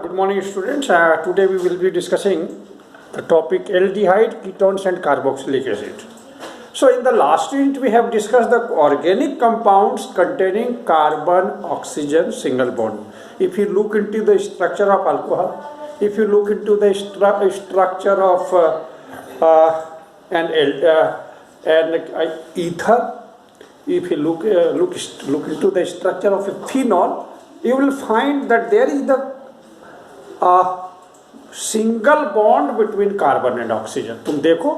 Good morning, students. Today we will be discussing the topic aldehyde, ketones, and carboxylic acid. So, in the last unit, we have discussed the organic compounds containing carbon, oxygen, single bond. If you look into the structure of alcohol, if you look into the structure of an ether, if you look into the structure of a phenol, you will find that there is the single bond between carbon and oxygen. तुम देखो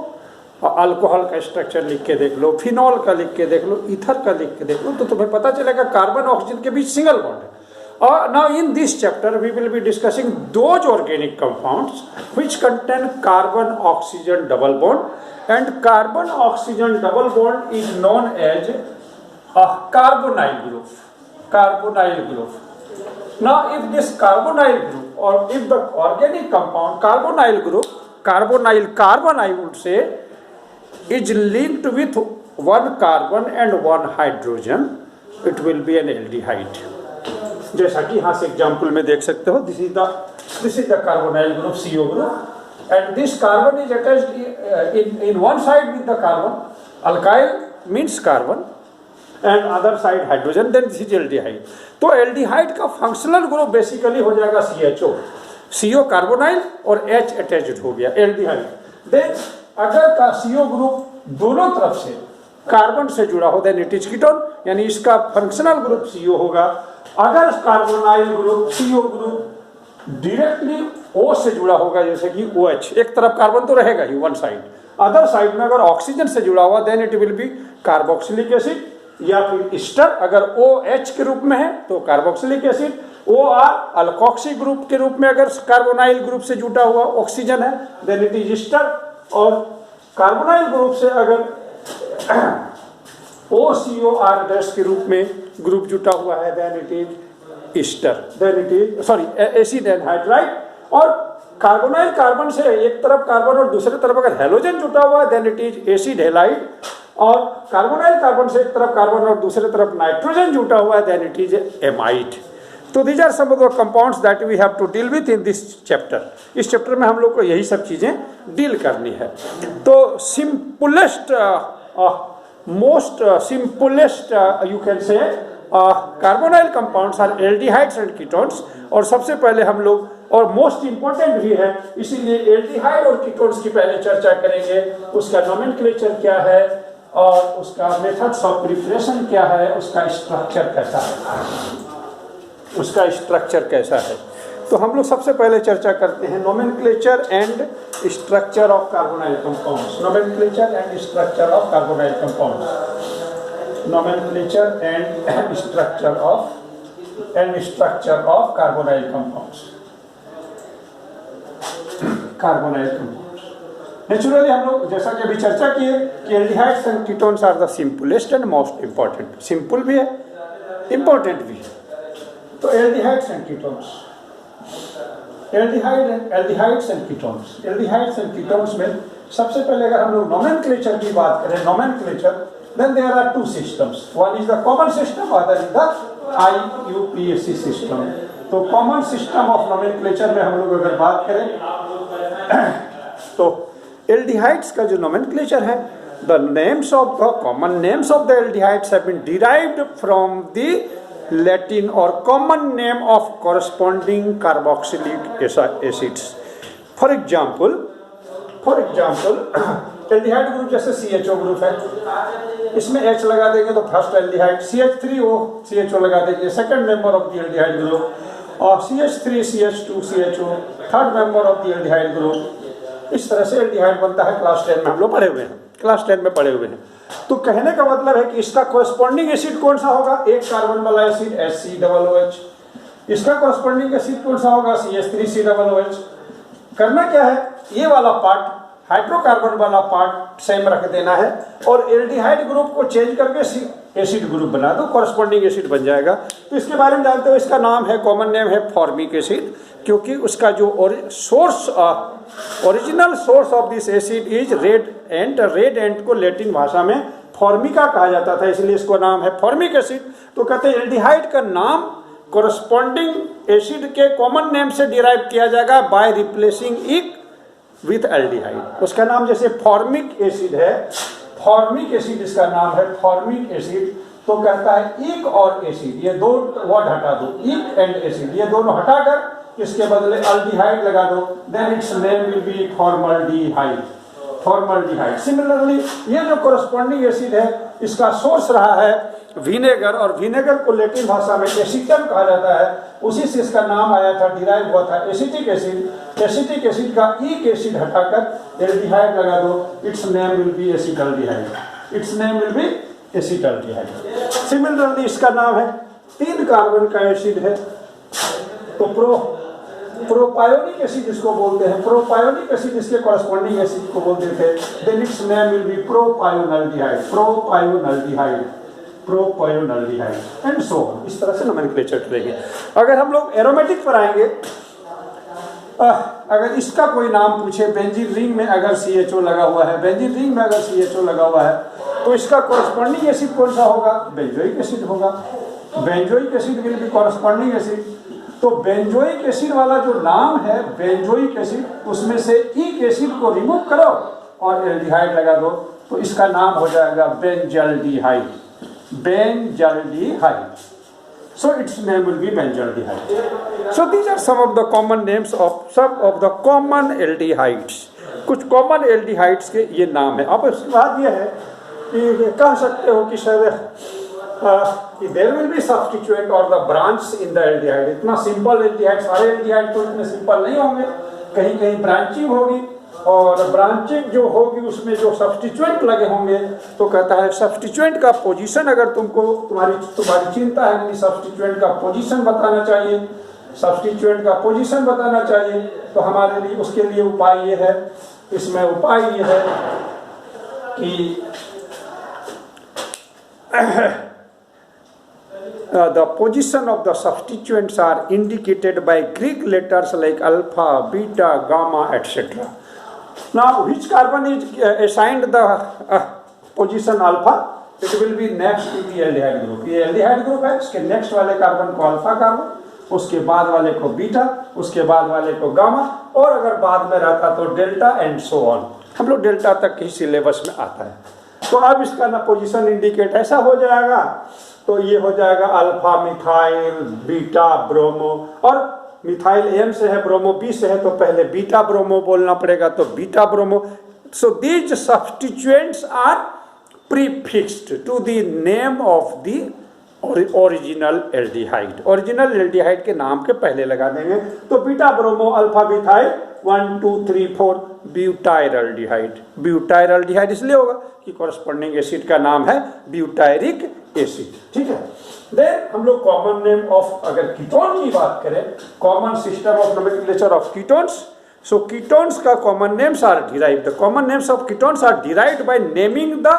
alcohol का structure लिख के देख लो, phenol का लिख के देख लो, ईथर का लिख के देख लो, तो तुम्हें पता चलेगा कार्बन ऑक्सीजन के बीच सिंगल बॉन्ड है. और now in this chapter we will be discussing those organic compounds which contain carbon oxygen double bond and carbon oxygen double bond is known as carbonyl group. Carbonyl group. Now, if this carbonyl group or if the organic compound carbonyl group, carbon I would say, is linked with one carbon and one hydrogen, it will be an aldehyde. जैसा कि यहाँ से example में देख सकते हो, this is the carbonyl group, CO group, and this carbon is attached in one side with the carbon. Alkyl means carbon and other side hydrogen, then this is aldehyde. तो aldehyde का functional group basically हो जाएगा CHO, CO carbonyl और H attached हो गया aldehyde. Then अगर का CO group दोनों तरफ से कार्बन से जुड़ा हो देन इट इज कीटोन, यानी इसका फंक्शनल ग्रुप CO होगा. अगर carbonyl group CO group directly O से जुड़ा होगा, जैसे कि OH, एक तरफ कार्बन तो रहेगा ही वन साइड, अदर साइड में अगर ऑक्सीजन से जुड़ा हुआ then it will be carboxylic acid या फिर ईस्टर. अगर OH के रूप में है तो carboxylic acid. OR alkoxy group के रूप में अगर कार्बोनाइल ग्रुप से जुटा हुआ ऑक्सीजन है देन इट इज ईस्टर. और कार्बोनाइल ग्रुप से अगर OCOR डैश के रूप में ग्रुप जुटा हुआ है then it is ester, then it is sorry acid anhydride. और कार्बोनाइल कार्बन से एक तरफ कार्बन और दूसरी तरफ अगर हेलोजन जुटा हुआ है then it is acid halide. और कार्बोनाइल कार्बन से एक तरफ कार्बन और दूसरी तरफ नाइट्रोजन जुटा हुआ है देन इट इज एमाइड. तो these are some of the compounds that we have to deal with in this chapter. इस चैप्टर में हम लोग को यही सब चीजें डील करनी है. तो simplest most simplest you can say carbonyl compounds are aldehydes and ketones. और सबसे पहले हम लोग और मोस्ट इंपॉर्टेंट भी है, इसीलिए एल्डिहाइड और कीटोन्स की पहले चर्चा करेंगे. उसका नोमेनक्लेचर क्या है और उसका मेथड्स ऑफ प्रिपरेशन क्या है, उसका स्ट्रक्चर कैसा है, तो हम लोग सबसे पहले चर्चा करते हैं nomenclature and structure of carbonyl compounds. Nomenclature and structure of carbonyl compounds. Nomenclature and structure of carbonyl compounds. Carbonyl compounds naturally हम लोग जैसा कि अभी चर्चा किए कि aldehydes and ketones are the simplest and most important. Simple भी है, इंपॉर्टेंट भी है. तो aldehydes and ketones, aldehydes and ketones में सबसे पहले अगर हम लोग नोमेनक्लेचर की बात करें, nomenclature, then there are two systems. One is the common system, other is the IUPAC system. तो कॉमन सिस्टम ऑफ नोमेनक्लेचर में हम लोग अगर बात करें तो एल्डिहाइड्स का जो नोमेनक्लेचर है, the names of the common names of the aldehydes have been derived from the Latin और common name of corresponding carboxylic acids. For example aldehyde group जैसे CHO ग्रुप है, इसमें H लगा देंगे तो फर्स्ट एल्डिहाइड. CH3O CHO लगा देंगे second member of the aldehyde group. और CH3 CH2 CHO third member of the aldehyde group. इस तरह से एल्डिहाइड बनता है. क्लास 10 में हम लोग पढ़े हुए हैं. तो कहने का मतलब है कि इसका कॉरस्पॉन्डिंग एसिड कौन सा होगा, एक कार्बन वाला एसिड HCOOH. इसका कॉरस्पॉन्डिंग एसिड कौन सा होगा, CH3COOH. करना क्या है, ये वाला पार्ट हाइड्रोकार्बन वाला पार्ट सेम रख देना है और एल्डिहाइड ग्रुप को चेंज करके एसिड ग्रुप बना दो, कॉरस्पॉन्डिंग एसिड बन जाएगा. तो इसके बारे में जानते हो, इसका नाम है, कॉमन नेम है फॉर्मिक एसिड, क्योंकि उसका जो original source of this acid is red एंट को लैटिन भाषा में फॉर्मिका कहा जाता था, इसलिए इसको नाम है फॉर्मिक एसिड। तो कहते हैं एल्डिहाइड का नाम कोरस्पॉन्डिंग एसिड के कॉमन नेम से डिराइव किया जाएगा by replacing it with aldehyde. उसका नाम जैसे फॉर्मिक एसिड है, फॉर्मिक एसिड इसका नाम है फॉर्मिक एसिड, तो कहता है इक और एसिड, ये दो वर्ड हटा दो, इक एंड एसिड, ये दोनों हटाकर इसके बदले एल्डिहाइड लगा दो, then its name will be formaldehyde, formaldehyde. Similarly ये जो कोरस्पॉन्डिंग एसिड है इसका सोर्स रहा है विनेगर, और विनेगर को लैटिन भाषा में एसिटम कहा जाता है, उसी से इसका नाम आया था, डिराइव हुआ था एसिटिक एसिड। एसिटिक एसिड का इक एसिड हटाकर एल्डिहाइड लगा दो, it's name will B acetaldehyde, it's name will B acetaldehyde. Similarly इसका नाम है 3 कार्बन का एसिड है, तो प्रोपायोनिक एसिड इसको बोलते हैं, प्रोपायोनिक एसिड इसके कॉरस्पॉन्डिंग एसिड को बोलते थे, then its name will be propionaldehyde, propionaldehyde, propionaldehyde and so on. इस तरह से नोमेनक्लेचर करेंगे। अगर हम लोग एरोमेटिक पर आएंगे, अगर इसका कोई नाम पूछे, बेंजीन रिंग में अगर CHO लगा हुआ है, बेंजीन रिंग में अगर CHO लगा हुआ है, तो इसका कॉरस्पॉन्डिंग एसिड कौन सा होगा? बेंजोइक एसिड होगा। Benzoic acid will be corresponding acid. तो बेंजोइक एसिड वाला जो नाम है बेंजोइक एसिड, उसमें से इक एसिड को रिमूव करो और एल्डिहाइड लगा दो, तो इसका नाम हो जाएगा benzaldehyde, benzaldehyde. So its name will be benzaldehyde. So these are some of the common names of some of the common aldehydes. कुछ common aldehydes के ये नाम है। अब इसके बाद ये है कि कह सकते हो कि शायद there will be substituent or the branch in the aldehyde. इतना simple aldehyde, सारे aldehyde तो इतने simple नहीं होंगे, कहीं कहीं branching होगी, और ब्रांचिंग जो होगी उसमें जो सब्स्टिट्यूएंट लगे होंगे, तो कहता है सब्स्टिट्यूएंट का पोजीशन, अगर तुम्हारी चिंता है कि सब्स्टिट्यूएंट का पोजीशन बताना चाहिए, सब्स्टिट्यूएंट का पोजीशन बताना चाहिए, तो हमारे लिए उसके लिए उपाय ये है, इसमें उपाय ये है कि the position of the substituents are indicated by Greek letters like alpha, beta, gamma, etc. Now, which carbon is assigned the position alpha? It will be next to the aldehyde group. ये aldehyde group है, इसके next वाले carbon को alpha carbon, उसके बाद वाले को beta, उसके बाद वाले को गामा, और अगर बाद में रहता तो डेल्टा एंड सो ऑन। हम लोग डेल्टा तक ही सिलेबस में आता है। तो अब इसका ना पोजीशन इंडिकेट ऐसा हो जाएगा, तो ये हो जाएगा अल्फा मिथाइल, बीटा ब्रोमो, और मिथाइल M से है, ब्रोमो B से है, तो पहले बीटा ब्रोमो बोलना पड़ेगा, तो beta bromo. So these substituents are prefixed to the name of the original aldehyde. Original aldehyde के नाम के पहले लगा देंगे, तो beta bromo alpha methyl 1 2 3 4 butyl aldehyde. Butyl aldehyde इसलिए होगा कि कॉरस्पॉन्डिंग एसिड का नाम है ब्यूटायरिक एसिड। ठीक है, देन हम लोग कॉमन नेम ऑफ, अगर कीटोन की बात करें, common system of nomenclature of ketones. So ketones का common names are derived, the common names of ketones are derived by naming the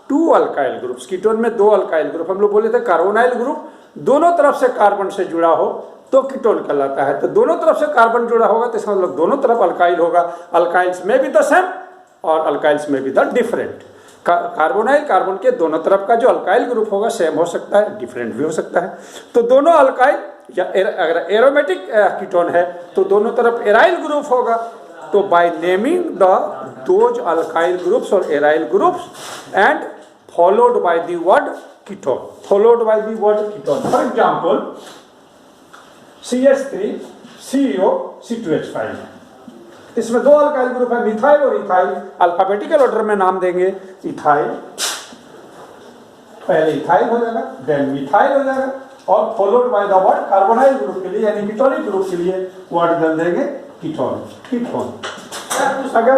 2 alkyl groups. Ketone में 2 अल्काइल ग्रुप, हम लोग बोले थे कार्बोनाइल ग्रुप दोनों तरफ से कार्बन से जुड़ा हो तो कीटोन कहलाता है, तो दोनों तरफ से कार्बन जुड़ा होगा तो इसका मतलब दोनों तरफ अल्काइल होगा। अल्काइल्स में भी द सेम और अल्काइल्स में भी द डिफरेंट। कार्बोनाइल कार्बन के दोनों तरफ का जो अल्काइल ग्रुप होगा सेम हो सकता है, डिफरेंट भी हो सकता है। तो दोनों अल्काइल, या अगर एरोमेटिक कीटोन है तो दोनों तरफ एराइल ग्रुप होगा, तो by naming the those alkyl groups और aryl groups and followed by the word ketone, followed by the word ketone. For example CH3 CO C2H5, इसमें 2 अल्काइल ग्रुप है, मिथाइल और इथाइल। अल्फाबेटिकल ऑर्डर में नाम देंगे, ethyl, पहले ethyl हो जाएगा, देन मिथाइल हो जाएगा, और followed by the word carbonyl group के लिए यानी कीटोनिक ग्रुप के लिए वर्ड डाल देंगे कीटोन, कीटोन। अगर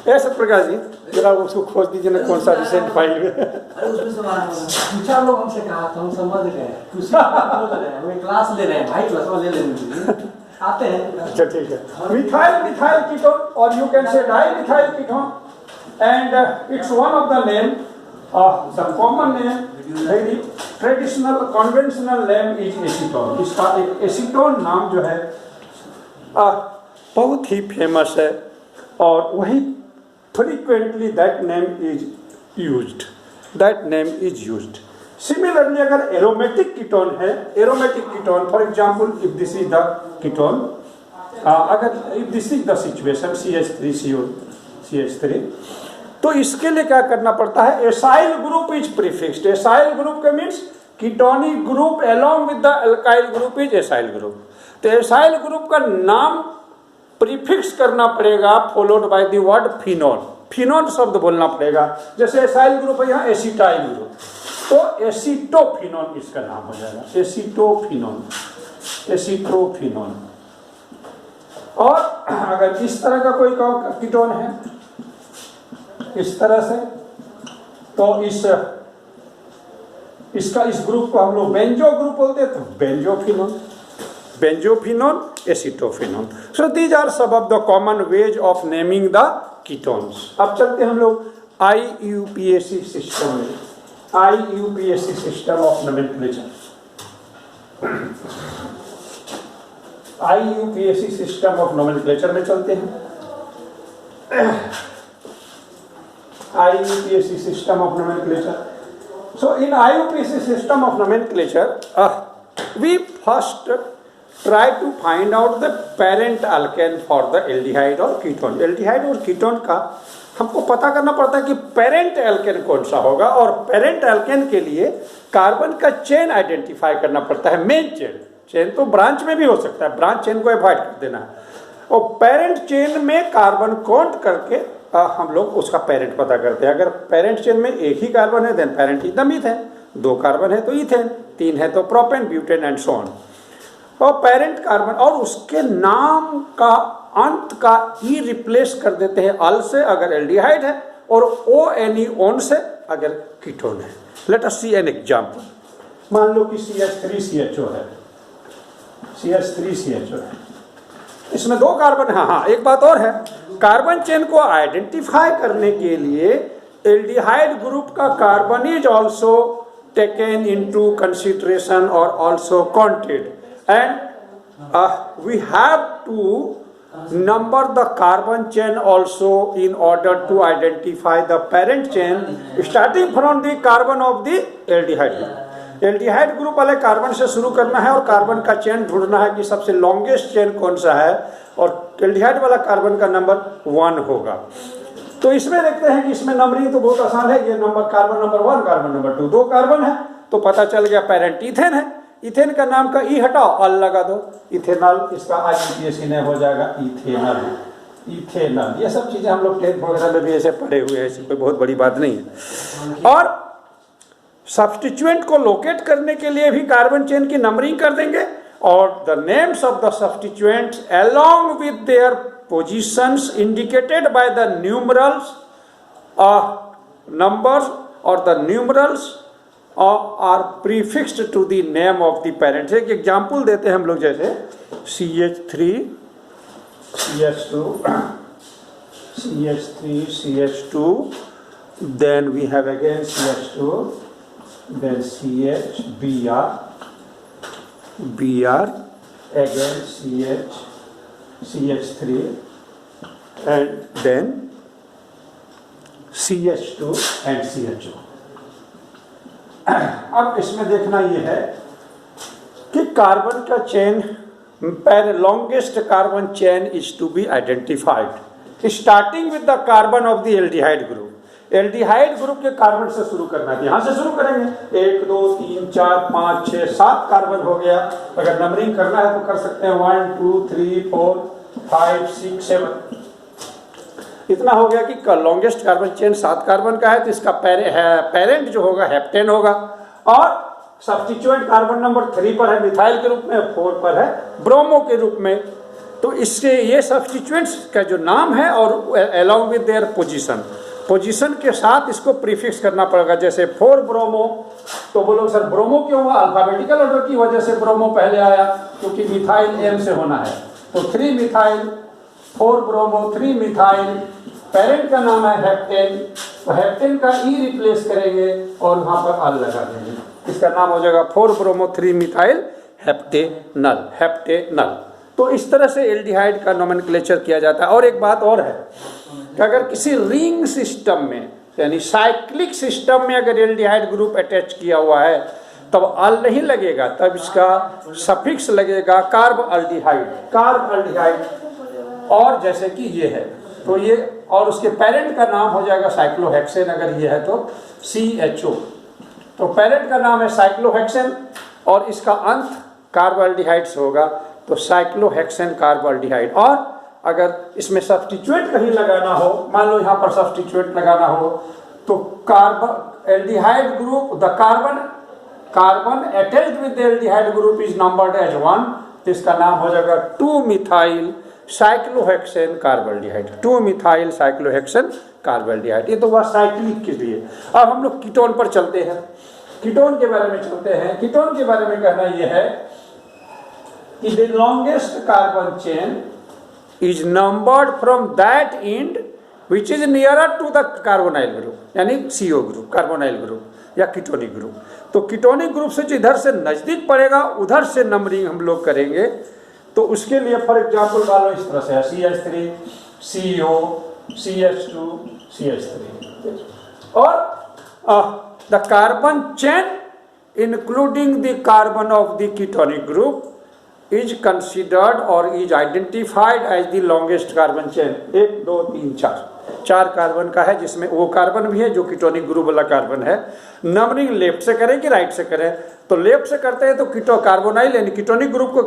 ऐसे प्रकाश जी जरा उसको खोज दीजिए ना, कौन सा रिसेंट फाइल में। अरे उसमें तो 4 लोग हमसे कहा था, हम समझ गए, हमें क्लास ले रहे हैं भाई, क्लास में ले लेंगे, आते हैं। अच्छा ठीक है, मिथाइल मिथाइल कीटोन, और यू कैन से di methyl ketone, and it's one of the name, the common name, very traditional conventional name is acetone. इसका एक एसीटोन नाम जो है बहुत ही फेमस है, और वही frequently that name is used, that name is used. Similarly अगर एरोमेटिक कीटोन है, aromatic ketone for example if this is the ketone, अगर if this is the situation CH3 तो इसके लिए क्या करना पड़ता है, acyl group is prefixed. Acyl group का means ketonic group along with the alkyl group is acyl group. तो एसाइल ग्रुप का नाम प्रीफिक्स करना पड़ेगा followed by the word phenol. Phenol शब्द बोलना पड़ेगा। जैसे एसाइल ग्रुप है यहाँ एसिटाइल ग्रुप, तो एसिटोफिनोल इसका नाम हो जाएगा, एसिटोफिनोल, एसिटोफिनोल। और अगर इस तरह का कोई कीटोन है इस तरह से, तो इसका इस ग्रुप को हम लोग बेंजो ग्रुप बोलते हैं, तो बेंजोफिनोल, बेंजोफिनोल, एसिटोफिनोल। सो दीज आर सब of the common ways of naming the ketones. अब चलते हैं हम लोग IUPAC सिस्टम में, IUPAC system of nomenclature. IUPAC system of nomenclature में चलते हैं। IUPAC system of nomenclature. So in IUPAC system of nomenclature, we first try to find out the parent alkane for the aldehyde और ketone. aldehyde और ketone का हमको पता करना पड़ता है कि पेरेंट एल्केन कौन सा होगा, और पेरेंट एल्केन के लिए कार्बन का चेन आइडेंटिफाई करना पड़ता है। मेन चेन, चेन तो ब्रांच में भी हो सकता है, ब्रांच चेन को अवॉइड कर देना है। और पेरेंट चेन में कार्बन काउंट करके हम लोग उसका पेरेंट पता करते हैं। अगर पेरेंट चेन में एक ही कार्बन है then parent is the methane, 2 carbon है तो इथेन, 3 है तो propane, butane and so on. और पेरेंट कार्बन और उसके नाम का अंत का ई रिप्लेस कर देते हैं अल से अगर एल्डिहाइड है, और ONE ओन से अगर कीटोन है। Let us see an example. मान लो कि CH3CHO है, CH3CHO है, इसमें 2 कार्बन है। हाँ, एक बात और है, कार्बन चेन को आइडेंटिफाई करने के लिए एल्डिहाइड ग्रुप का carbon is also taken into consideration और also counted, and we have to number the carbon chain also in order to identify the parent chain starting from the carbon of the aldehyde group। Aldehyde group वाले carbon से शुरू करना है और carbon का chain ढूंढना है कि सबसे लॉन्गेस्ट चेन कौन सा है, और एल्डिहाइड वाला कार्बन का नंबर 1 होगा। तो इसमें देखते हैं कि इसमें नंबरिंग तो बहुत आसान है। ये number carbon number 1, carbon number 2, 2 carbon है तो पता चल गया पेरेंट इथेन है। इथेन का नाम का ई हटाओ, अल लगा दो, इथेनॉल, इसका IUPAC ने हो जाएगा इथेनॉल, इथेनॉल। ये सब चीजें हम लोग 10th वगैरह में भी ऐसे पढ़े हुए हैं, इसमें कोई बहुत बड़ी बात नहीं है। और सब्स्टिट्यूएंट को लोकेट करने के लिए भी कार्बन चेन की नंबरिंग कर देंगे, और the names of the substituents along with their positions indicated by the numerals numbers, और the numerals are prefixed to the name of the parents. एक एग्जाम्पल देते हैं हम लोग, जैसे CH3 CH2 CH3 CH2, then we have again CH2, then CH Br, again CH3, and then CH2 and CHO। अब इसमें देखना यह है कि कार्बन का chain, longest carbon chain is to be identified starting with the carbon of the aldehyde group. Aldehyde group के carbon से शुरू करना है, यहां से शुरू करेंगे। 1 2 3 4 5 6 7 कार्बन हो गया। अगर नंबरिंग करना है तो कर सकते हैं 1 2 3 4 5 6 7, इतना हो गया कि लॉन्गेस्ट कार्बन चेन 7 कार्बन का है, तो इसका पेरेंट जो होगा हेप्टेन होगा। और सब्स्टिट्यूएंट कार्बन नंबर 3 पर है मिथाइल के रूप में, 4 पर है ब्रोमो के रूप में। तो इससे ये सब्स्टिट्यूएंट्स का जो नाम है और अलोंग विद देयर पोजीशन के साथ इसको प्रीफिक्स करना पड़ेगा। जैसे 4 ब्रोमो, तो बोलो सर ब्रोमो क्यों हुआ? अल्फाबेटिकल ऑर्डर की वजह से ब्रोमो पहले आया, क्योंकि मिथाइल M से होना है। तो 3 मिथाइल, 4 ब्रोमो, 3 मिथाइल, पेरेंट का नाम है हेप्टेन, तो हेप्टेन का ई रिप्लेस करेंगे और वहां पर अल लगा देंगे, इसका नाम हो जाएगा 4 ब्रोमो 3 मिथाइल हेप्टेनल, हेप्टेनल। तो इस तरह से एल्डिहाइड का नोमेनक्लेचर किया जाता है। और एक बात और है कि अगर किसी रिंग सिस्टम में यानी साइक्लिक सिस्टम में अगर एल्डिहाइड ग्रुप अटैच किया हुआ है तब अल नहीं लगेगा, तब इसका सफिक्स लगेगा कार्ब अल्डिहाइड। और जैसे कि ये है तो ये, और उसके पेरेंट का नाम हो जाएगा साइक्लोहेक्सेन, अगर ये है तो CHO। तो पेरेंट का नाम है साइक्लोहेक्सेन और इसका अंत कार्बोल्डिहाइड्स होगा, तो साइक्लोहेक्सेन कार्बोल्डिहाइड। और अगर इसमें सब्स्टिट्यूएंट कहीं लगाना हो, मान लो यहाँ पर सब्स्टिट्यूएंट लगाना हो, तो carbaldehyde group, the carbon attached with the aldehyde group is numbered as 1, तो इसका नाम हो जाएगा 2-मिथाइल साइक्लोहेक्सेन कार्बोल्डिहाइड, 2-मिथाइल साइक्लोहेक्सेन कार्बोल्डिहाइड। ये तो वह साइक्लिक के लिए। अब हम लोग कीटोन पर चलते हैं, कीटोन के बारे में चलते हैं। कीटोन के बारे में कहना यह है कि the longest carbon chain is numbered from that end which is nearer to the carbonyl group, यानी CO ग्रुप, कार्बोनाइल ग्रुप या कीटोनिक ग्रुप। तो कीटोनिक ग्रुप से जो इधर से नजदीक पड़ेगा उधर से नंबरिंग हम लोग करेंगे। तो उसके लिए फॉर एग्जाम्पल मान लो इस तरह से है CH3, CO, CH2, CH3 और the carbon chain including the carbon of the ketonic group is considered or is identified as the longest carbon chain। 1 2 3 4 carbon का है, जिसमें वो कार्बन भी है जो कीटोनिक ग्रुप वाला कार्बन है। नंबरिंग लेफ्ट से करें कि राइट से करें? तो लेफ्ट से करते हैं तो कीटो कार्बोनाइल यानी कीटोनिक ग्रुप को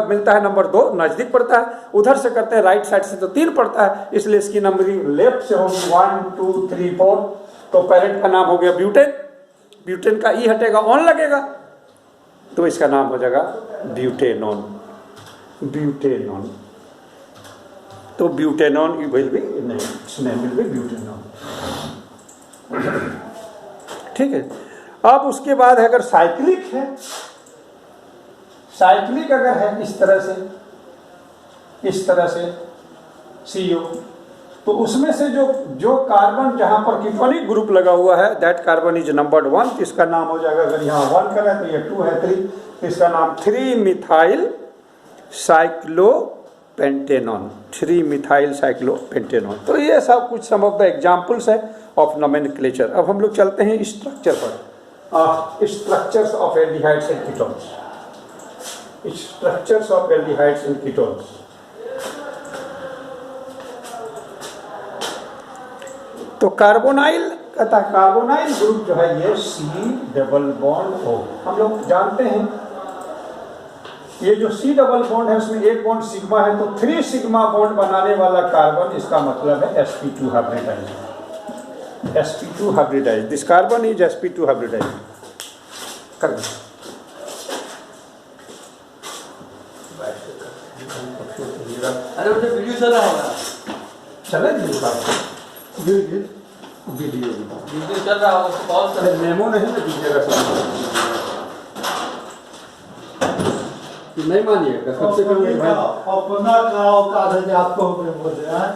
मिलता है नंबर 2, नजदीक पड़ता है। उधर से करते हैं राइट साइड से तो 3 पड़ता है, इसलिए इसकी नंबरिंग लेफ्ट से होगी 1 2 3 4। तो पेरेंट का नाम हो गया ब्यूटेन, ब्यूटेन का ई हटेगा ऑन लगेगा तो इसका नाम हो जाएगा ब्यूटेनॉन, ब्यूटेनॉन। तो butanone will be name will B butanone. ठीक है। अब उसके बाद अगर साइक्लिक है, साइक्लिक अगर है इस तरह से CO, तो उसमें से जो कार्बन जहां पर कीटोनिक ग्रुप लगा हुआ है दैट कार्बन इज नंबर्ड 1, तो इसका नाम हो जाएगा, अगर यहाँ 1 करें तो ये 2 है 3, तो इसका नाम 3-मिथाइल साइक्लोपेंटेनॉन, 3-मिथाइल साइक्लोपेंटेनॉन। तो ये सब कुछ सम ऑफ द एग्जाम्पल्स है ऑफ नोमेनक्लेचर। अब हम लोग चलते हैं स्ट्रक्चर पर, structures of aldehydes and ketones, structures of aldehydes and ketones. तो कार्बोनाइल ग्रुप जो है ये C⋯O। हम लोग जानते हैं ये जो C⋯बॉन्ड है उसमें एक बॉन्ड सिग्मा है, तो 3 सिग्मा बॉन्ड बनाने वाला कार्बन, इसका मतलब है sp2 hybridized, sp2 hybridized. This carbon is sp2 hybridized. कर दो अरे मुझे वीडियो चल रहा है, चले वीडियो चल रहा होगा, कॉल कर, मेमो नहीं ना दीजिएगा, नहीं मानिएगा। कम से कम अपना औकात है आपको बोले यार,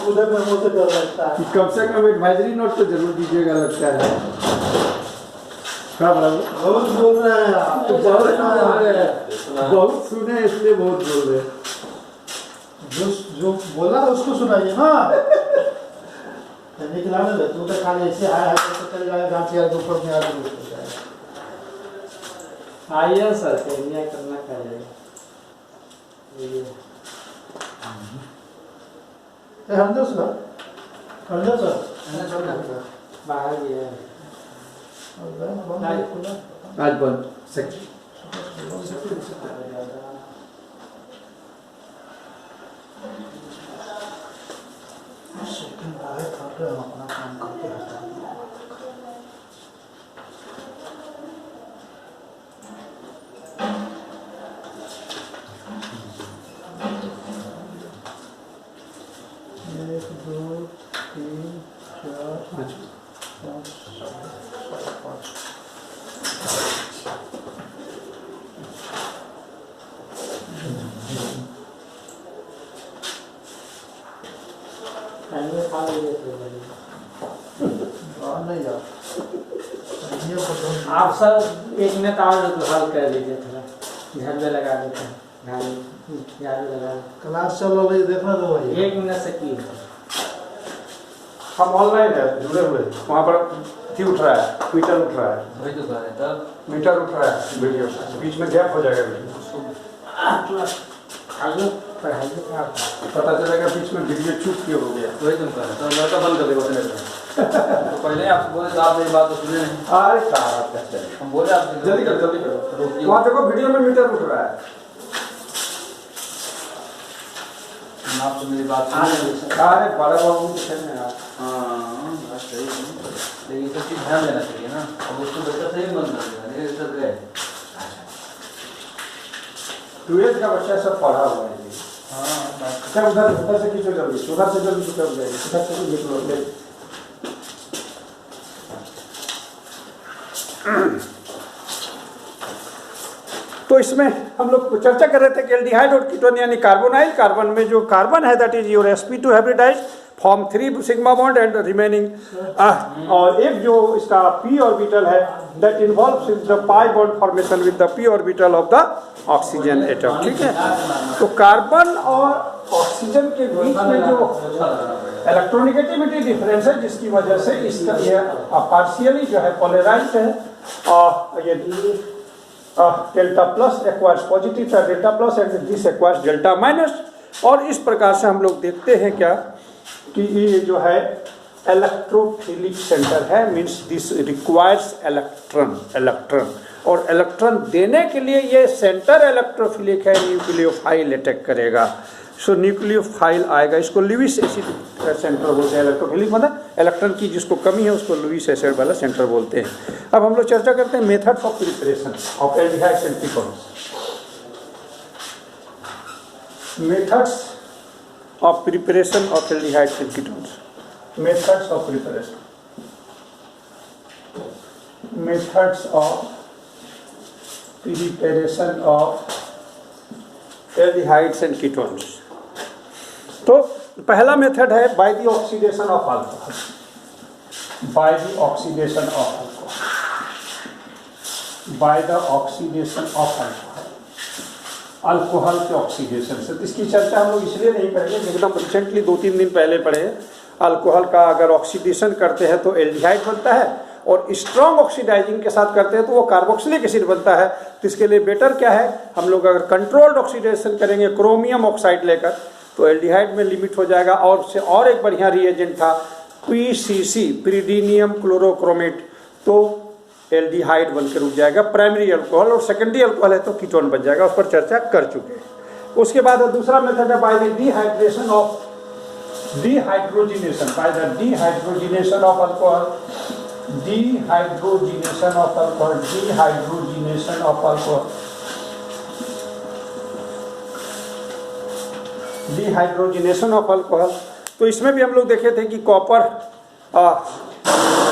खुद में मुझे डर लगता है। कम से कम एडवाइजरी नोट तो जरूर दीजिएगा, लगता है। बहुत बोल रहे हैं आप, बहुत सुने इसलिए बहुत बोल रहे हैं। जो बोला उसको सुनाइए ना। निकला ना तू तो खाली ऐसे आया है तो चल जाएगा, गांची के ऊपर में आ जाएगा। आइए सर, क्या करना चाहिए? हमदो सर बाहर गया आज बंद सेक्शन। अपना काम करते हैं। आप सब 1 मिनट और हल कर लीजिए, थोड़ा घर में लगा देते हैं, झाड़ू लगा। क्लास चल रही देखना तो भाई 1 मिनट से की हम ऑनलाइन है जुड़े हुए, वहाँ पर थी उठ रहा है, मीटर उठ रहा है, वही तो कह रहे तब मीटर उठ रहा है वीडियो, बीच में गैप हो जाएगा वीडियो, पता चलेगा बीच में वीडियो चुप क्यों हो गया। वही तुम कह रहे तो लड़का बंद कर देगा तो पहले आपसे बोले तो आप मेरी बात तो सुने नहीं। अरे क्या बात करते हैं, हम बोले आपसे जल्दी करो जल्दी करो, रोकिए। वहाँ देखो वीडियो में मीटर उठ रहा है। आप तो मेरी बात सुने नहीं। अरे बड़े बाबू को कहने यार, हाँ बात सही है, लेकिन ये सब चीज़ ध्यान देना चाहिए ना। अब उसको बच्चा सही बंद कर देगा, लेकिन सब गए। 2 का बच्चा सब पढ़ा हुआ है जी। हाँ बात अच्छा उधर से खींचो जल्दी, उधर से जल्दी चुप हो जाएगी, उधर से निकलो ले। तो इसमें हम लोग चर्चा कर रहे थे कि एल्डिहाइड और कीटोन यानी कार्बोनाइल, कार्बन में जो कार्बन है that is your sp2 hybridize form 3 sigma bond and remaining, और एक जो इसका p ऑर्बिटल है that involves in the pi bond formation with the p orbital of the oxygen atom. ठीक है, तो कार्बन और ऑक्सीजन के बीच में जो इलेक्ट्रोनिगेटिविटी डिफरेंस है जिसकी वजह से इसका ये पार्शियली जो है पोलराइज्ड है, और ये डेल्टा प्लस एक्वायर्स पॉजिटिव है, delta plus and this acquires delta minus. और इस प्रकार से हम लोग देखते हैं क्या कि ये जो है इलेक्ट्रोफिलिक सेंटर है, मींस दिस रिक्वायर्स इलेक्ट्रॉन, और इलेक्ट्रॉन देने के लिए ये सेंटर इलेक्ट्रोफिलिक है, न्यूक्लियोफाइल अटैक करेगा। सो न्यूक्लियोफाइल आएगा, इसको लुईस एसिड सेंटर बोलते हैं। इलेक्ट्रोफिलिक मतलब इलेक्ट्रॉन की जिसको कमी है उसको लुईस एसिड वाला सेंटर बोलते हैं। अब हम लोग चर्चा करते हैं methods of preparation of aldehydes and ketones. Methods of preparation of aldehydes and ketones, methods of preparation, methods of preparation of aldehydes and ketones. तो पहला मेथड है by the oxidation of alcohol, by the oxidation of alcohol, by the oxidation of alcohol, alcohol के oxidation से। तो इसकी चर्चा हम लोग इसलिए नहीं करेंगे, एकदम रिसेंटली 2-3 दिन पहले पढ़े। अल्कोहल का अगर ऑक्सीडेशन करते हैं तो एल्डिहाइड बनता है, और स्ट्रॉन्ग ऑक्सीडाइजिंग के साथ करते हैं तो वो कार्बोक्सिलिक एसिड बनता है। तो इसके लिए बेटर क्या है, हम लोग अगर कंट्रोल्ड ऑक्सीडेशन करेंगे क्रोमियम ऑक्साइड लेकर तो एल्डिहाइड में लिमिट हो जाएगा। और उससे और एक बढ़िया रिएजेंट था PCC, पिरिडीनियम क्लोरोक्रोमेट, तो एल्डिहाइड बनकर रुक जाएगा प्राइमरी अल्कोहल, और सेकेंडरी अल्कोहल है तो कीटोन बन जाएगा। उस पर चर्चा कर चुके हैं। उसके बाद दूसरा मेथड है by the dehydration of dehydrogenation, by the dehydrogenation of alcohol, dehydrogenation of alcohol, dehydrogenation of alcohol, dehydrogenation of alcohol. तो इसमें भी हम लोग देखे थे कि कॉपर,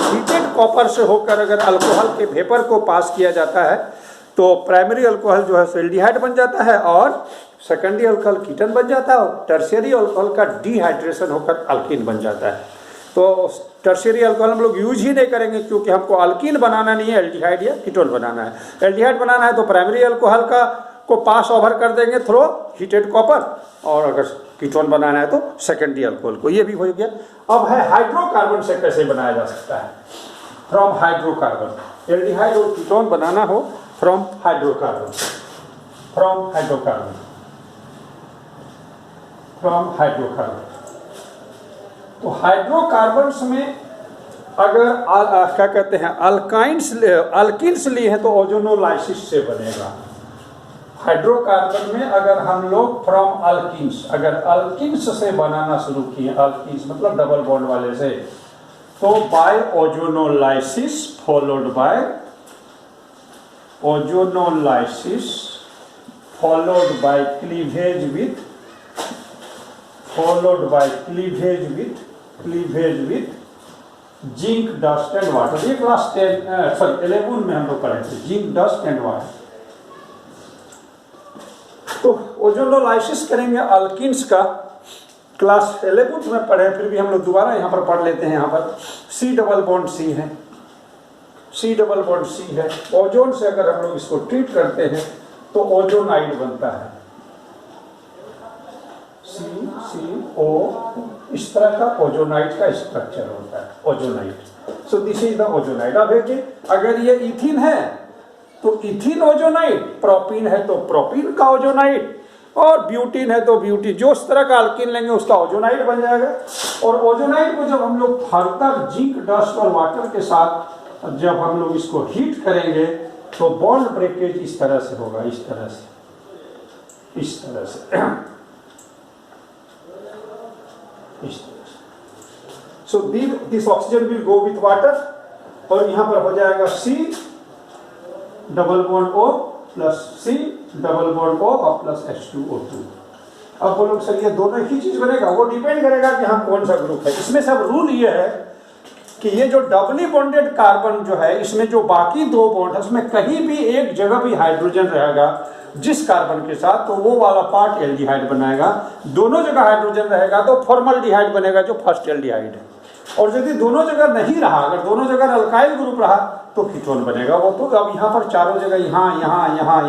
हीटेड कॉपर से होकर अगर अल्कोहल के वेपर को पास किया जाता है तो प्राइमरी अल्कोहल जो है एल्डिहाइड बन जाता है, और सेकेंडरी अल्कोहल कीटन बन जाता है, और टर्शियरी अल्कोहल का डिहाइड्रेशन होकर अल्कीन बन जाता है। तो टर्शियरी अल्कोहल हम लोग यूज ही नहीं करेंगे क्योंकि हमको अल्कीन बनाना नहीं है, एल्डिहाइड या कीटोन बनाना है। एल्डिहाइड बनाना है तो प्राइमरी अल्कोहल का को पास ओवर कर देंगे थ्रो हीटेड कॉपर, और अगर कीटोन बनाना है तो सेकेंडरी अल्कोहल को। ये भी हो गया। अब है हाइड्रोकार्बन से कैसे बनाया जा सकता है, फ्रॉम हाइड्रोकार्बन। एल्डिहाइड और कीटोन बनाना हो from hydrocarbon, from hydrocarbon, from hydrocarbon. तो हाइड्रोकार्बन्स में अगर क्या कहते हैं अल्कीन्स लिए हैं तो ओजोनोलाइसिस से बनेगा। हाइड्रोकार्बन में अगर हम लोग फ्रॉम अल्कीन्स, अगर अल्कीन्स से बनाना शुरू किए, अल्कीन्स मतलब डबल बॉन्ड वाले से, तो by ozonolysis followed by ozonolysis followed by cleavage with, followed by cleavage with zinc dust and water. ये क्लास 11 में हम लोग पढ़े थे, जिंक डस्ट एंड वाटर। तो ओजोनोलाइसिस करेंगे अल्कीन्स का, क्लास 11 में पढ़े, फिर भी हम लोग दोबारा यहाँ पर पढ़ लेते हैं। यहाँ पर C डबल बॉन्ड C है, C डबल बॉन्ड C है। ओजोन से अगर हम लोग इसको ट्रीट करते हैं तो ओजोनाइड बनता है, CCO इस तरह का ओजोनाइड का स्ट्रक्चर होता है, ozonide. So this is the ozonide. अब है कि अगर ये इथिन है तो इथिन ओजोनाइड, प्रोपीन है तो प्रोपीन का ओजोनाइड, और ब्यूटीन है तो ब्यूटीन, जो इस तरह का अल्किन लेंगे उसका ओजोनाइड बन जाएगा। और ओजोनाइड को जब हम लोग फर्दर जिंक डस्ट और वाटर के साथ जब हम लोग इसको हीट करेंगे तो बॉन्ड ब्रेकेज इस तरह से होगा, इस तरह से, इस तरह से, इस तरह से। So this oxygen will go with water, और यहां पर हो जाएगा C double bond O plus C double bond O और प्लस H2O2। अब बोलो सर ये दोनों एक ही चीज बनेगा, वो डिपेंड करेगा कि हाँ कौन सा ग्रुप है। इसमें सब रूल ये है कि ये जो डबली बॉन्डेड कार्बन जो है, इसमें जो बाकी दो बॉन्ड है उसमें कहीं भी एक जगह भी हाइड्रोजन रहेगा जिस कार्बन के साथ, तो वो वाला पार्ट एल्डिहाइड बनाएगा। दोनों जगह हाइड्रोजन रहेगा तो फॉर्मल्डिहाइड बनेगा जो फर्स्ट एल्डिहाइड है। और यदि दोनों जगह नहीं रहा, अगर दोनों जगह अल्काइल ग्रुप रहा तो कीटोन बनेगा वो। तो अब यहाँ पर चारों जगह यहाँ यहाँ यहाँ यहाँ